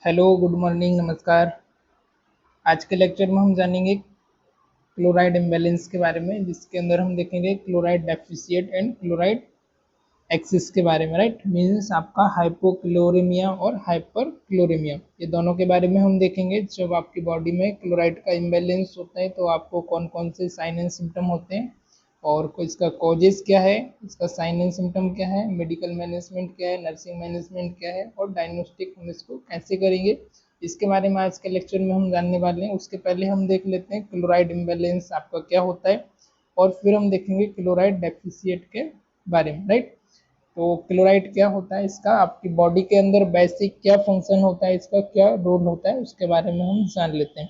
Hello, good morning, नमस्कार। आज के लेक्चर में हम जानेंगे क्लोराइड इम्बैलेंस के बारे में, जिसके अंदर हम देखेंगे chloride deficit and chloride axis के बारे में। राइट, मीन्स आपका हाइपोक्लोरेमिया और हाइपर क्लोरेमिया, ये दोनों के बारे में हम देखेंगे। जब आपकी बॉडी में क्लोराइड का इम्बैलेंस होता है तो आपको कौन कौन से साइन एंड सिम्टम होते हैं और इसका कॉजेस क्या है, इसका साइन एंड सिम्टम क्या है, मेडिकल मैनेजमेंट क्या है, नर्सिंग मैनेजमेंट क्या है और डायग्नोस्टिक हम इसको कैसे करेंगे, इसके बारे में आज के लेक्चर में हम जानने वाले हैं। उसके पहले हम देख लेते हैं क्लोराइड इम्बैलेंस आपका क्या होता है और फिर हम देखेंगे क्लोराइड डेफिशिएट के बारे में। राइट, तो क्लोराइड क्या होता है, इसका आपकी बॉडी के अंदर बेसिक क्या फंक्शन होता है, इसका क्या रोल होता है, उसके बारे में हम जान लेते हैं।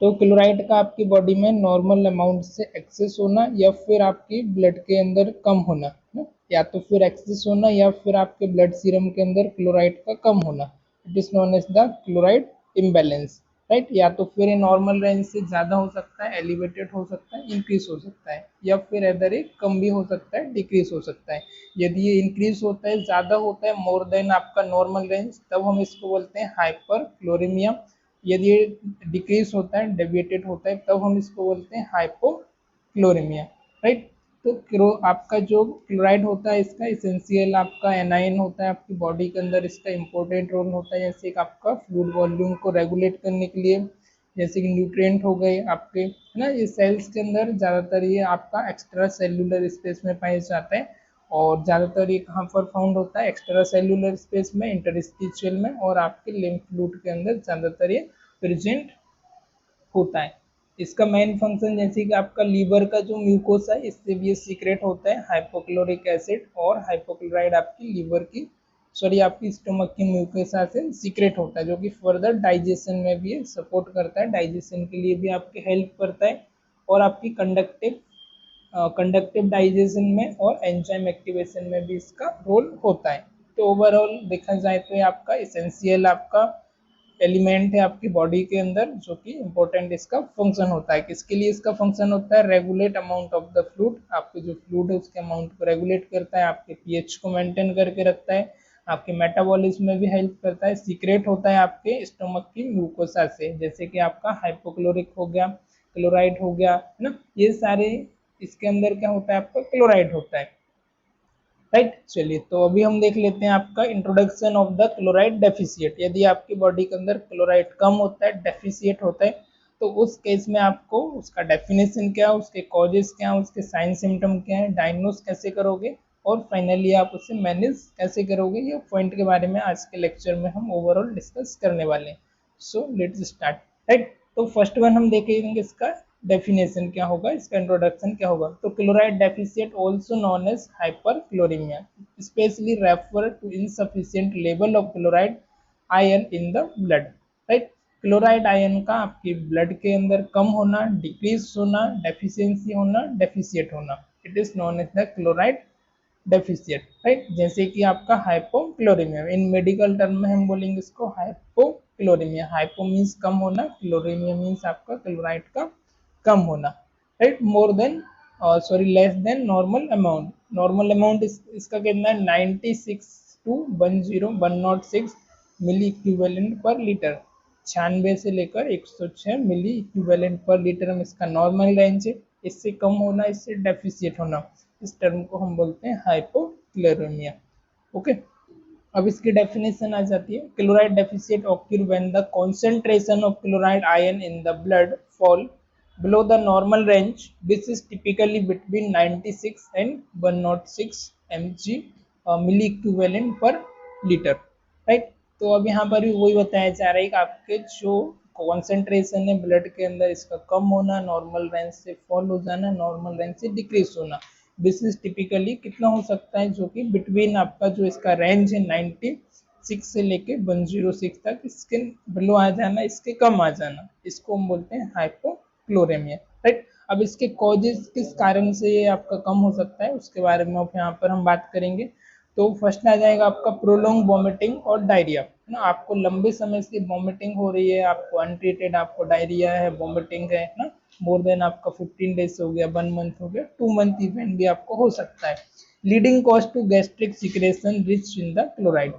तो क्लोराइड का आपकी बॉडी में नॉर्मल अमाउंट से एक्सेस होना या फिर आपकी ब्लड के अंदर कम होना, या तो फिर एक्सेस होना या फिर आपके ब्लड सीरम के अंदर क्लोराइड का कम होना, it is known as the chloride imbalance. Right, या तो फिर ये नॉर्मल रेंज से ज़्यादा हो सकता है, एलिवेटेड हो सकता है, इंक्रीज हो सकता है, या फिर अदर एक कम भी हो सकता है, डिक्रीज हो सकता है। यदि ये इंक्रीज होता है, ज़्यादा होता है, मोर देन आपका नॉर्मल रेंज, तब हम इसको बोलते हैं हाइपर क्लोरेमिया। यदि ये डिक्रीज होता है, डेविएटेड होता है, तब हम इसको बोलते हैं हाइपोक्लोरेमिया। राइट, तो आपका जो क्लोराइड होता है इसका इसेंशियल आपका एनायन होता है आपकी बॉडी के अंदर, इसका इंपॉर्टेंट रोल होता है जैसे कि आपका फ्लूइड वॉल्यूम को रेगुलेट करने के लिए, जैसे कि न्यूट्रिएंट हो गए आपके, है ना। ये सेल्स के अंदर ज़्यादातर ये आपका एक्स्ट्रा सेल्यूलर स्पेस में पाया जाता है और ज़्यादातर ये कहाँ पर फाउंड होता है, एक्स्ट्रा सेल्यूलर स्पेस में, इंटरस्टिशियल में और आपके लिम्फ फ्लूइड के अंदर ज़्यादातर ये प्रेजेंट होता है। इसका मेन फंक्शन जैसे कि आपका लीवर का जो म्यूकोसा है इससे भी ये सीक्रेट होता है हाइपोक्लोरिक एसिड, और हाइपोक्लोराइड आपकी लीवर की आपकी स्टोमक की म्यूकोसा से सीक्रेट होता है, जो कि फर्दर डाइजेशन में भी सपोर्ट करता है, डाइजेशन के लिए भी आपकी हेल्प करता है और आपकी कंडक्टिव डाइजेशन में और एंजाइम एक्टिवेशन में भी इसका रोल होता है। तो ओवरऑल देखा जाए तो ये आपका इसेंशियल आपका एलिमेंट है आपकी बॉडी के अंदर, जो कि इंपॉर्टेंट इसका फंक्शन होता है। किसके लिए इसका फंक्शन होता है, regulate amount of the fluid, आपके जो फ्लूइड है उसके अमाउंट को रेगुलेट करता है, आपके पीएच को मेंटेन करके रखता है, आपके मेटाबॉलिज्म में भी हेल्प करता है, सीक्रेट होता है आपके स्टोमक की म्यूकोसा से, जैसे कि आपका हाइपोक्लोरिक हो गया, क्लोराइड हो गया, है ना। ये सारे इसके अंदर क्या होता है, आपका क्लोराइड होता है। राइट, चलिए तो अभी हम देख लेते हैं आपका introduction of the chloride deficit. यदि आपकी बॉडी के अंदर क्लोराइड कम होता है, डेफिशिएट होता है, तो उस केस में आपको उसका डेफिनेशन क्या है, उसके कॉजेस क्या है, उसके साइन सिम्टम क्या है, डायग्नोस कैसे करोगे और फाइनली आप उसे मैनेज कैसे करोगे, ये पॉइंट के बारे में आज के लेक्चर में हम ओवरऑल डिस्कस करने वाले हैं। So let's start. राइट, तो फर्स्ट वन हम देखेंगे इसका डेफिनेशन क्या होगा, इसका इंट्रोडक्शन क्या होगा। तो chloride deficient also known as hyperchloremia especially refer to insufficient level of chloride ion in the blood. Right, chloride ion का आपके ब्लड के अंदर कम होना, डिक्रीज होना, डेफिशिएंसी होना, डेफिशिएट होना, it is known as the chloride deficient. Right, जैसे कि आपका हाइपोक्लोरेमिया, इन मेडिकल टर्म में हम बोलेंगे इसको हाइपोक्लोरेमिया। हाइपो मीन्स कम होना, क्लोरेमिया मीन्स आपका क्लोराइड का कम होना। Right, more than less than normal amount. Normal amount इसका कितना है, 96 to 106 milliequivalent per litre, 96 से लेकर 106 मिली इक्विवेलेंट पर लीटर में इसका नॉर्मल रेंज है। इससे कम होना, इससे डेफिशिएट होना, इस टर्म को हम बोलते हैं हाइपोक्लोरेमिया। ओके, अब इसकी डेफिनेशन आ जाती है। Chloride deficit occur when the concentration of chloride ion in the blood fall below the normal range. This is typically between 96 and 106 mg milli equivalent per liter. Right, तो अब यहाँ पर भी वही बताया जा रहा है कि आपके जो कॉन्सेंट्रेशन है ब्लड के अंदर इसका कम होना, नॉर्मल रेंज से फॉल हो जाना, नॉर्मल रेंज से डिक्रीज होना। दिस इज टिपिकली कितना हो सकता है, जो कि बिटवीन आपका जो इसका रेंज है 96 से लेके 106 तक, इसके बिलो आ जाना, इसके कम आ जाना, इसको हम बोलते हैं हाइपोक्लोरेमिया। राइट, अब इसके कॉजेज किस कारण से ये आपका कम हो सकता है उसके बारे में अब यहाँ पर हम बात करेंगे। तो फर्स्ट आ जाएगा आपका प्रोलॉन्ग वॉमिटिंग और डायरिया, है ना। आपको लंबे समय से वॉमिटिंग हो रही है, आपको अनट्रीटेड आपको डायरिया है, वॉमिटिंग है ना, मोर देन आपका 15 डेज हो गया, 1 मंथ हो गया, 2 मंथ इवेंट भी आपको हो सकता है। Leading cause to gastric secretion rich in the chloride.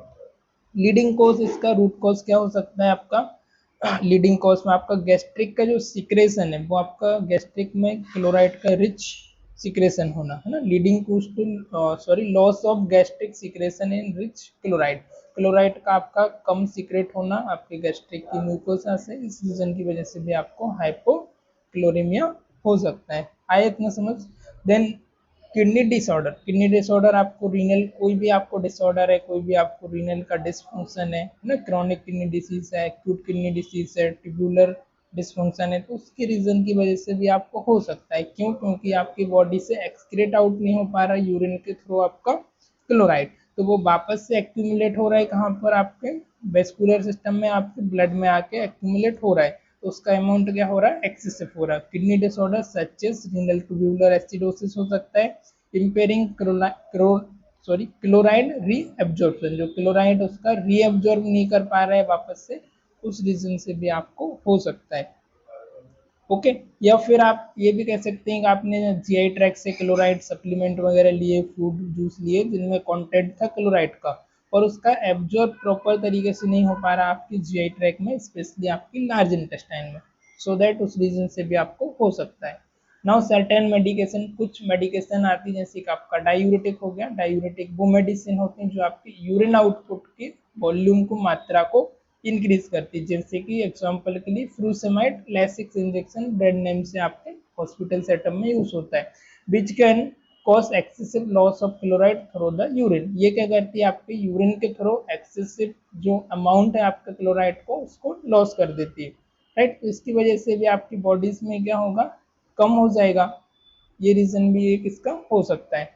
Leading cause, इसका रूट कॉज क्या हो सकता है आपका, लीडिंग कॉज में आपका गैस्ट्रिक का जो सिक्रेशन है वो आपका गैस्ट्रिक में क्लोराइड का रिच सिक्रेशन होना है ना, leading to sorry loss of gastric secretion in rich chloride, chloride का आपका कम सीक्रेट होना आपके गैस्ट्रिक की म्यूकोसा से, इस रीजन की वजह से भी आपको हाइपोक्लोरेमिया हो सकता है। आए इतना समझ। Then kidney disorder, kidney disorder आपको रीनल, कोई भी आपको डिसऑर्डर है, कोई भी आपको रीनल का डिसफंक्शन है ना, क्रॉनिक किडनी डिसीज है, एक्यूट किडनी डिसीज है, ट्यूबुलर डिसफंक्शन है, तो उसके रीजन की वजह से भी आपको हो सकता है। क्यों? क्योंकि आपकी बॉडी से एक्सक्रीट आउट नहीं हो पा रहा यूरिन के थ्रू आपका क्लोराइड, तो वो वापस से एक्यूमुलेट हो रहा है कहाँ पर, आपके वेस्कुलर सिस्टम में, आपके ब्लड में आके एक्यूमुलेट हो रहा है, तो उसका अमाउंट क्या हो रहा है, एक्सेसिव हो रहा है। Kidney disorder such as renal tubular acidosis हो सकता है, इंपेयरिंग क्लोराइड रीअब्जॉर्प्शन, जो क्लोराइड उसका रीअब्जॉर्ब नहीं कर पा रहा है वापस से, उस रीजन से भी आपको हो सकता है। ओके, या फिर आप ये भी कह सकते हैं कि आपने जीआई ट्रैक से क्लोराइड सप्लीमेंट वगैरह लिए, फ्रूट जूस लिए जिनमें कंटेंट था क्लोराइड का, और उसका एब्जॉर्ब प्रॉपर तरीके से नहीं हो पा रहा आपकी जीआई ट्रैक में, स्पेशली आपकी लार्ज इंटेस्टाइन में, सो दैट उस रीजन से भी आपको हो सकता है। नाउ सर्टेन मेडिकेशन, कुछ मेडिकेशन आती है जैसे कि आपका डायूरेटिक हो गया, डायूरेटिक वो मेडिसिन होती है जो आपकी यूरिन आउटपुट की वॉल्यूम को, मात्रा को इंक्रीज करती है, जैसे कि एग्जांपल के लिए frusemide Lasix injection brand name से आपके हॉस्पिटल सेटअप में यूज होता है, which can cause excessive loss of chloride through the urine. ये क्या करती है, आपके यूरिन के थ्रू एक्सेसिव जो अमाउंट है आपका क्लोराइड को, उसको लॉस कर देती है, राइट। तो इसकी वजह से भी आपकी बॉडीज में क्या होगा, कम हो जाएगा, ये रीजन भी एक इसका हो सकता है।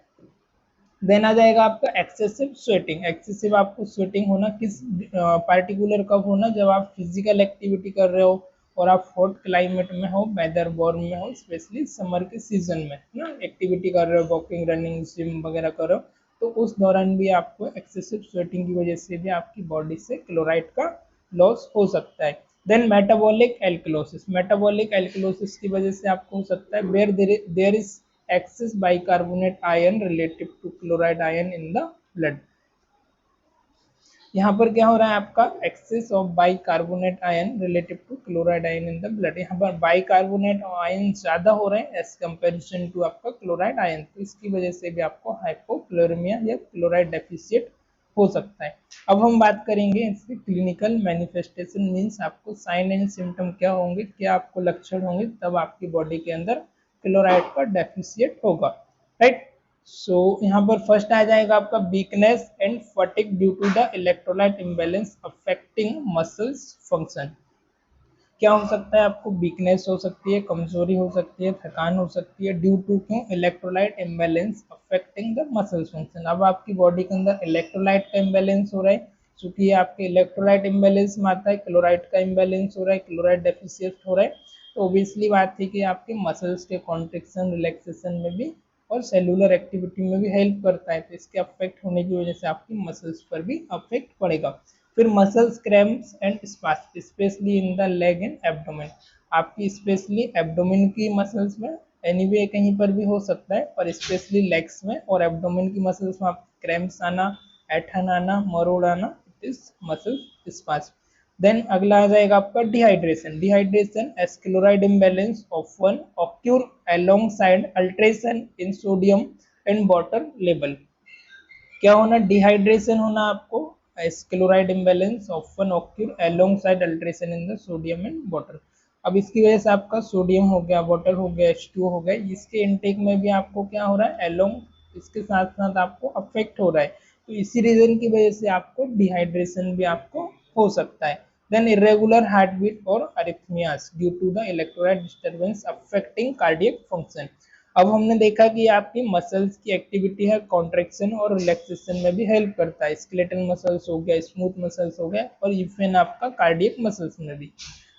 देन आ जाएगा आपका एक्सेसिव स्वेटिंग, एक्सेसिव आपको स्वेटिंग होना किस पार्टिकुलर कब होना, जब आप फिजिकल एक्टिविटी कर रहे हो और आप हॉट क्लाइमेट में हो, वेदर वार्म में हो, स्पेशली समर के सीजन में ना एक्टिविटी कर रहे हो, वॉकिंग रनिंग जिम वगैरह कर रहे हो, तो उस दौरान भी आपको एक्सेसिव स्वेटिंग की वजह से भी आपकी बॉडी से क्लोराइड का लॉस हो सकता है। Then metabolic alkalosis, metabolic alkalosis की वजह से आपको हो सकता है where there is excess bicarbonate ion relative to chloride ion in the blood। यहाँ पर क्या हो रहा है आपका excess of bicarbonate ion relative to chloride ion in the blood, यहाँ पर बाइकार्बोनेट आयन ज्यादा हो रहे हैं एज कंपेरिजन टू आपका क्लोराइड आयन, तो इसकी वजह से भी आपको हाइपोक्लोरेमिया या क्लोराइड डेफिशिएट हो सकता है। अब हम बात करेंगे इसके क्लिनिकल मैनिफेस्टेशन, मीन्स आपको साइन एंड सिम्टम क्या होंगे, क्या आपको लक्षण होंगे तब आपकी बॉडी के अंदर क्लोराइड का डेफिशिएट होगा, राइट। सो यहाँ पर फर्स्ट आ जाएगा आपका weakness and fatigue due to the electrolyte imbalance affecting muscles function. क्या हो सकता है, आपको वीकनेस हो सकती है, कमजोरी हो सकती है, थकान हो सकती है, ड्यू टू क्यों, electrolyte imbalance affecting the muscles function. अब आपकी बॉडी के अंदर इलेक्ट्रोलाइट का इम्बैलेंस हो रहा है, चूंकि आपके इलेक्ट्रोलाइट इम्बैलेंस में आता है क्लोराइड का इम्बैलेंस हो रहा है, क्लोराइड डेफिशिएंट हो रहा है, तो ऑब्वियसली बात थी कि आपके मसल्स के कॉन्ट्रेक्शन रिलैक्सेशन में भी और सेलुलर एक्टिविटी में भी हेल्प करता है, तो इसके अफेक्ट होने की वजह से आपकी मसल्स पर भी अफेक्ट पड़ेगा। फिर muscles cramps and spasm specially in the leg and abdomen, आपकी स्पेशली एब्डोमेन की मसल्स में, एनीवे कहीं पर भी हो सकता है पर स्पेशली लेग्स में और एब्डोमेन की मसल्स में आपको क्रैम्प्स आना, ऐठन आना, मरोड़ आना, it is muscles spasm. Then अगला आ जाएगा आपका dehydration, dehydration as chloride imbalance often occur alongside alteration in sodium and water level. क्या होना, डिहाइड्रेशन होना आपको, chloride imbalance often occur alongside alteration in the sodium and water. अब इसकी वजह से आपका सोडियम हो गया, वाटर हो गया, H2O हो गया, इसके इनटेक में भी आपको क्या हो रहा है, एलोंग इसके साथ साथ आपको अफेक्ट हो रहा है, तो इसी रीजन की वजह से आपको डिहाइड्रेशन भी आपको हो सकता है। देन इरेगुलर हार्ट बीट और arrhythmias due to the electrolyte disturbance affecting cardiac function. अब हमने देखा कि आपकी मसल्स की एक्टिविटी है, कॉन्ट्रेक्शन और रिलैक्सेशन में भी हेल्प करता है, स्केलेटल मसल्स हो गया, स्मूथ मसल्स हो गया, और इवन आपका कार्डियक मसल्स में भी।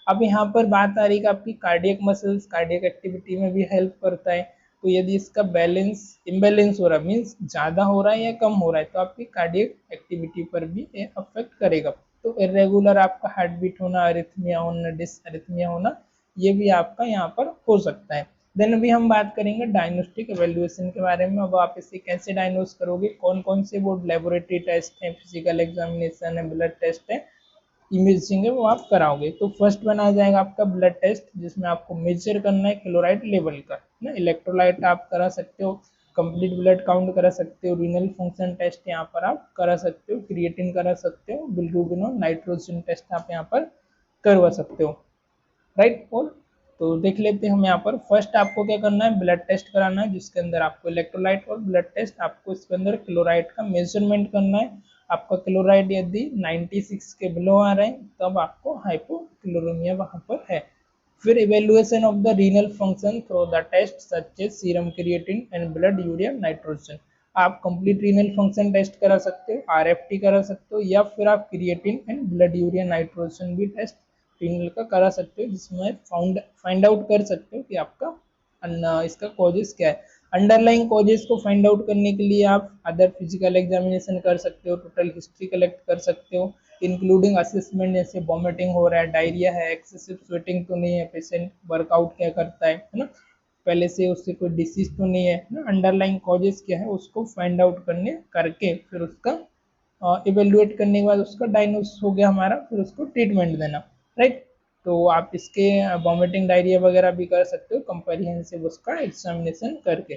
अब यहाँ पर बात आ रही है आपकी कार्डियक मसल्स कार्डियक एक्टिविटी में भी हेल्प करता है, तो यदि इसका बैलेंस इम्बैलेंस हो रहा है, मीन्स ज़्यादा हो रहा है या कम हो रहा है, तो आपकी कार्डियक एक्टिविटी पर भी ये अफेक्ट करेगा। तो इरेगुलर आपका हार्ट बीट होना, अरिथमिया होना, डिसअरिथमिया होना, ये भी आपका यहाँ पर हो सकता है। देन अभी हम बात करेंगे डायग्नोस्टिक एवेल्युएशन के बारे में। अब आप इसे कैसे डायग्नोस करोगे, कौन कौन से वो लेबोरेटरी टेस्ट हैं, फिजिकल एग्जामिनेशन है, ब्लड टेस्ट है, इमेजिंग है, वो आप कराओगे। तो फर्स्ट वन आ जाएगा आपका ब्लड टेस्ट, जिसमें आपको मेजर करना है क्लोराइड लेवल का ना। इलेक्ट्रोलाइट आप करा सकते हो, कंप्लीट ब्लड काउंट करा सकते हो, रीनल फंक्शन टेस्ट यहाँ पर आप करा सकते हो, क्रिएटिन करा सकते हो, बिलिरुबिन और नाइट्रोजन टेस्ट आप यहाँ पर करवा सकते हो, राइट। और तो देख लेते हैं हम यहाँ पर। फर्स्ट आपको क्या करना है, ब्लड टेस्ट कराना है, जिसके अंदर आपको इलेक्ट्रोलाइट और ब्लड टेस्ट, आपको इसके अंदर क्लोराइड का मेजरमेंट करना है। आपका क्लोराइड यदि 96 के बिलो आ रहा है तब आपको हाइपोक्लोरीमिया वहां पर है। फिर evaluation of the renal function through the test such as serum creatine and blood urea nitrogen. आप कंप्लीट रीनल फंक्शन टेस्ट करा सकते हो, आरएफटी करा सकते हो, या फिर आप creatine and blood urea nitrogen भी टेस्ट रीनल का करा सकते हो, जिसमें फाइंड आउट कर सकते हो कि आपका इसका कॉजेस क्या है। अंडरलाइंग कॉजेस को फाइंड आउट करने के लिए आप अदर फिजिकल एग्जामिनेशन कर सकते हो, टोटल हिस्ट्री कलेक्ट कर सकते हो, इंक्लूडिंग असेसमेंट, जैसे वॉमिटिंग हो रहा है, डायरिया है, एक्सेसिव स्वेटिंग तो नहीं है, पेशेंट वर्कआउट क्या करता है ना, पहले से उससे कोई डिसीज तो नहीं है ना, अंडरलाइंग कॉजेस क्या है उसको फाइंड आउट करने करके फिर उसका इवेल्युएट करने के बाद उसका डायग्नोस हो गया हमारा, फिर उसको ट्रीटमेंट देना, राइट। तो आप इसके वॉमिटिंग डायरिया वगैरह भी कर सकते हो कंप्रीहेंसिव उसका एग्जामिनेशन करके।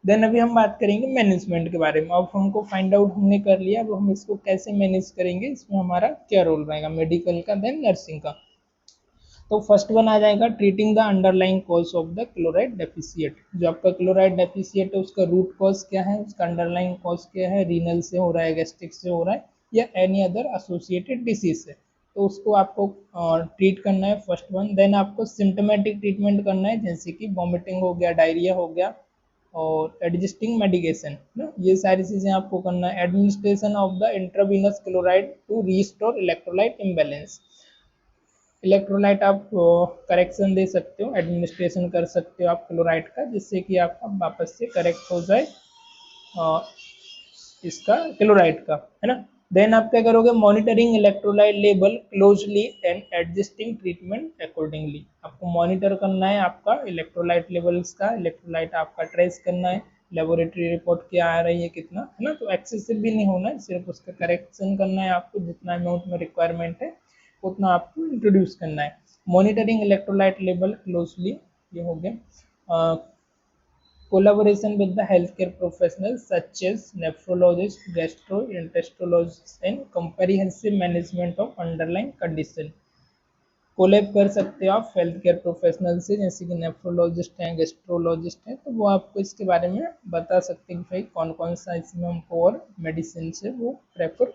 देन अभी हम बात करेंगे मैनेजमेंट के बारे में। अब हमको फाइंड आउट हमने कर लिया, अब हम इसको कैसे मैनेज करेंगे, इसमें हमारा क्या रोल रहेगा मेडिकल का, देन नर्सिंग का। तो फर्स्ट वन आ जाएगा treating the underlying cause of the chloride deficit. जो आपका क्लोराइड डेफिशिएट है उसका रूट कॉज क्या है, उसका अंडरलाइंग कॉज क्या है, रीनल से हो रहा है, गैस्ट्रिक से हो रहा है, या एनी अदर एसोसिएटेड डिसीज से, तो उसको आपको ट्रीट करना है फर्स्ट वन। देन आपको सिम्टोमेटिक ट्रीटमेंट करना है, जैसे कि वॉमिटिंग हो गया, डायरिया हो गया, और एडजस्टिंग मेडिकेशन ना, ये सारी चीजें आपको करना है। Administration of the intravenous chloride to restore electrolyte imbalance. Electrolyte आप करेक्शन दे सकते हो, एडमिनिस्ट्रेशन कर सकते हो आप क्लोराइड का, जिससे कि आपका वापस से करेक्ट हो जाए इसका क्लोराइड का, है ना। देन आप क्या करोगे, monitoring electrolyte level closely and adjusting treatment accordingly. आपको मॉनिटर करना है आपका इलेक्ट्रोलाइट लेवल्स का, इलेक्ट्रोलाइट आपका ट्रेस करना है, लेबोरेटरी रिपोर्ट क्या आ रही है कितना, है ना। तो एक्सेसिव भी नहीं होना है, सिर्फ उसका करेक्शन करना है आपको, जितना अमाउंट में रिक्वायरमेंट है उतना आपको इंट्रोड्यूस करना है। मॉनिटरिंग इलेक्ट्रोलाइट लेवल क्लोजली, ये हो गया। collaboration with the healthcare professionals such as nephrologists, gastroenterologists, and comprehensive management of underlying condition। Collab कर सकते हो आप हेल्थ केयर प्रोफेशनल से, जैसे कि नेफ्रोलॉजिस्ट हैं, गेस्ट्रोलॉजिस्ट हैं, तो वो आपको इसके बारे में बता सकते हैं कि भाई कौन कौन सा इसमें हमको और मेडिसिन से वो प्रेफर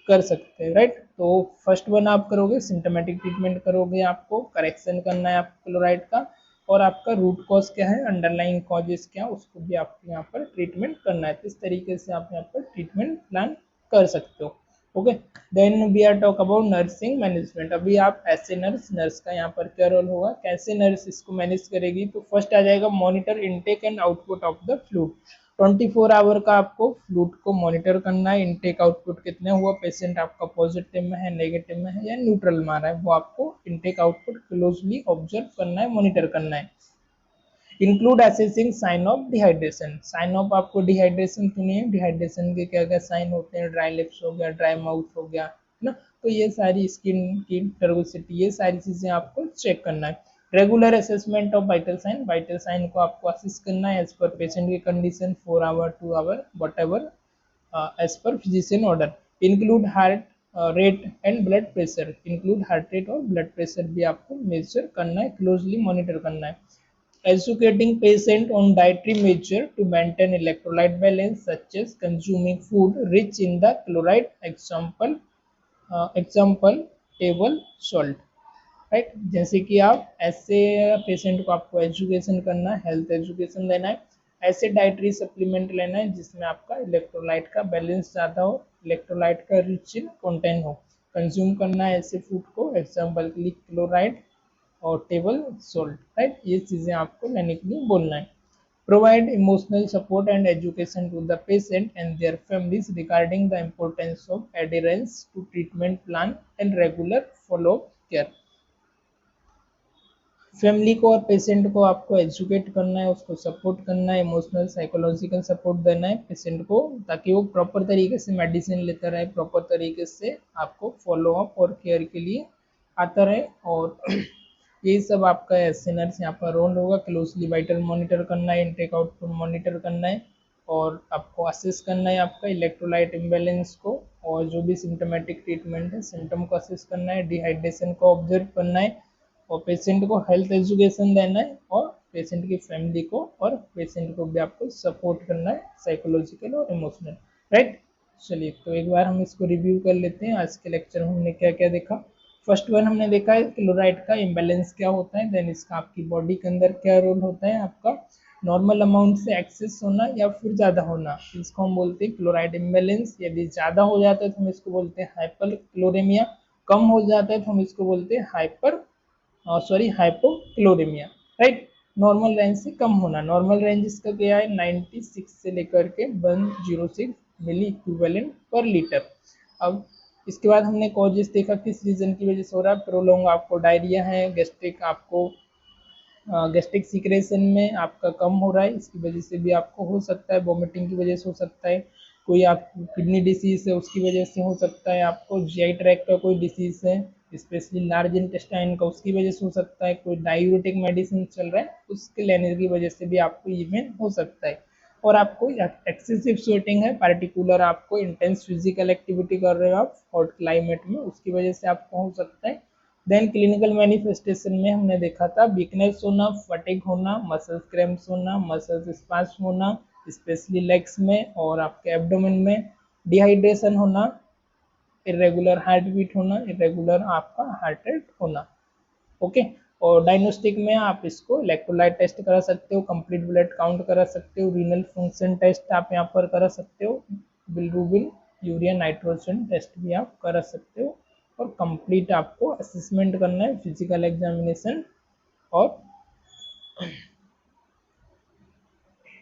कर सकते हैं, राइट। तो फर्स्ट वन आप करोगे सिम्टोमेटिक ट्रीटमेंट करोगे, आपको करेक्शन करना है आपको क्लोराइड का, और आपका रूट कॉज क्या है, अंडरलाइंग कॉजेस क्या है, उसको भी आपको यहाँ पर ट्रीटमेंट करना है। तो इस तरीके से आप यहाँ पर ट्रीटमेंट प्लान कर सकते हो, okay. Then we are talk about nursing management. अभी आप ऐसे नर्स का यहाँ पर क्या रोल होगा, कैसे नर्स इसको मैनेज करेगी। तो फर्स्ट आ जाएगा monitor intake and output of the fluid. 24 hour का आपको फ्लूइड को मॉनिटर करना है, इनटेक आउटपुट कितने हुआ, पेशेंट आपका पॉजिटिव में है, नेगेटिव में है, या न्यूट्रल में आ रहा है, वो आपको इनटेक आउटपुट क्लोजली ऑब्जर्व करना है, मॉनिटर करना है। Include assessing sign of dehydration. Sign of आपको डिहाइड्रेशन तो नहीं है, डिहाइड्रेशन के क्या क्या साइन होते हैं, ड्राई लिप्स हो गया, ड्राई माउथ हो गया, है ना। तो ये सारी स्किन की टर्गोसिटी, ये सारी चीजें आपको चेक करना है। Regular assessment of vital sign को आपको असिस्ट करना है एज पर पेशेंट की condition, 4 hour 2 hour whatever as per physician order. Include heart rate and blood pressure, include heart rate और ब्लड प्रेशर भी आपको मेजर करना है, क्लोजली मॉनिटर करना है। Educating patient on dietary measure to maintain electrolyte balance, such as consuming food rich in the chloride, example table salt, right. जैसे कि आप ऐसे पेशेंट को आपको एजुकेशन करना है, हेल्थ एजुकेशन देना है, ऐसे डाइटरी सप्लीमेंट लेना है जिसमें आपका इलेक्ट्रोलाइट का बैलेंस ज़्यादा हो, इलेक्ट्रोलाइट का रिच इन कंटेंट हो, कंज्यूम करना है ऐसे फूड को, एग्जाम्पल के लिए क्लोराइड और टेबल सोल्ट, राइट। ये चीज़ें आपको लेने के लिए बोलना है। Provide emotional support and education to the patient and their families regarding the importance of adherence to treatment plan and regular follow-up care। Family को और पेशेंट को आपको एजुकेट करना है, उसको सपोर्ट करना है, इमोशनल साइकोलॉजिकल सपोर्ट देना है पेशेंट को, ताकि वो प्रॉपर तरीके से मेडिसिन लेता रहे, प्रॉपर तरीके से आपको फॉलो अप और केयर के लिए आता रहे। और यही सब आपका एसएनआरस यहाँ पर रोल होगा। क्लोजली वाइटल मॉनिटर करना है, इनटेक आउटपुट मॉनिटर करना है, और आपको असेस करना है आपका इलेक्ट्रोलाइट इम्बैलेंस को, और जो भी सिम्टोमेटिक ट्रीटमेंट है सिम्टम को असेस करना है, डिहाइड्रेशन को ऑब्जर्व करना है, और पेशेंट को हेल्थ एजुकेशन देना है, और पेशेंट की फैमिली को और पेशेंट को भी आपको सपोर्ट करना है साइकोलॉजिकल और इमोशनल, राइट। चलिए तो एक बार हम इसको रिव्यू कर लेते हैं। आज के लेक्चर में हमने क्या क्या देखा। फर्स्ट वन हमने देखा है क्लोराइड का इम्बैलेंस क्या होता है, देन इसका आपकी बॉडी के अंदर क्या रोल होता है, आपका नॉर्मल अमाउंट से एक्सेस होना या फिर ज़्यादा होना, इसको हम बोलते हैं क्लोराइड इम्बैलेंस। यदि ज़्यादा हो जाता है तो हम इसको बोलते हैं हाइपर क्लोरेमिया, कम हो जाता है तो हम इसको बोलते हैं हाइपोक्लोरेमिया, राइट। नॉर्मल रेंज से कम होना, नॉर्मल रेंज इसका क्या है 96 से लेकर के 106 मिली इक्विवेलेंट पर लीटर। अब इसके बाद हमने कॉजेस देखा किस रीजन की वजह से हो रहा है। प्रोलोंग आपको डायरिया है, गैस्ट्रिक आपको गैस्ट्रिक सीक्रेशन में आपका कम हो रहा है, इसकी वजह से भी आपको हो सकता है, वोमिटिंग की वजह से हो सकता है, कोई आप किडनी डिसीज है उसकी वजह से हो सकता है, आपको जीआई ट्रैक का कोई डिसीज है स्पेशली लार्ज इंटेस्टाइन का उसकी वजह से हो सकता है, कोई डायूरेटिक मेडिसिन चल रहा है उसके लेने की वजह से भी आपको इवेंट हो सकता है, और आपको एक्सेसिव स्वेटिंग है, पार्टिकुलर आपको इंटेंस फिजिकल एक्टिविटी कर रहे हो आप हॉट क्लाइमेट में, उसकी वजह से आपको हो सकता है। देन क्लिनिकल मैनिफेस्टेशन में हमने देखा था वीकनेस होना, फटिग होना, मसल्स क्रैम्प्स होना, मसल्स स्पास्म होना स्पेशली लेग्स में और आपके एब्डोमेन में, डिहाइड्रेशन होना, इरेगुलर हार्ट बीट होना, इरेगुलर आपका हार्ट रेट होना, ओके। और डायग्नोस्टिक में आप इसको इलेक्ट्रोलाइट टेस्ट करा सकते हो, कंप्लीट ब्लड काउंट करा सकते हो, रीनल फंक्शन टेस्ट आप यहाँ पर करा सकते हो, बिलरूबिन यूरिया नाइट्रोजन टेस्ट भी आप करा सकते हो, और कंप्लीट आपको असेसमेंट करना है फिजिकल एग्जामिनेशन और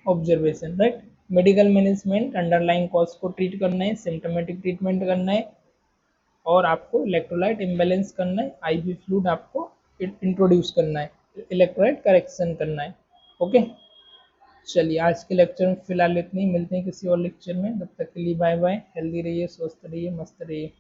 observation, right. Medical management underline cause को ट्रीट करना है, सिम्टोमेटिक ट्रीटमेंट करना है, और आपको इलेक्ट्रोलाइट इम्बैलेंस करना है, आईवी फ्लूइड आपको इंट्रोड्यूस करना है, इलेक्ट्रोलाइट करेक्शन करना है, ओके। चलिए आज के लेक्चर में फिलहाल इतनी, मिलते हैं किसी और लेक्चर में, तब तक के लिए बाय बाय, हेल्दी रहिए, स्वस्थ रहिए, मस्त रहिए।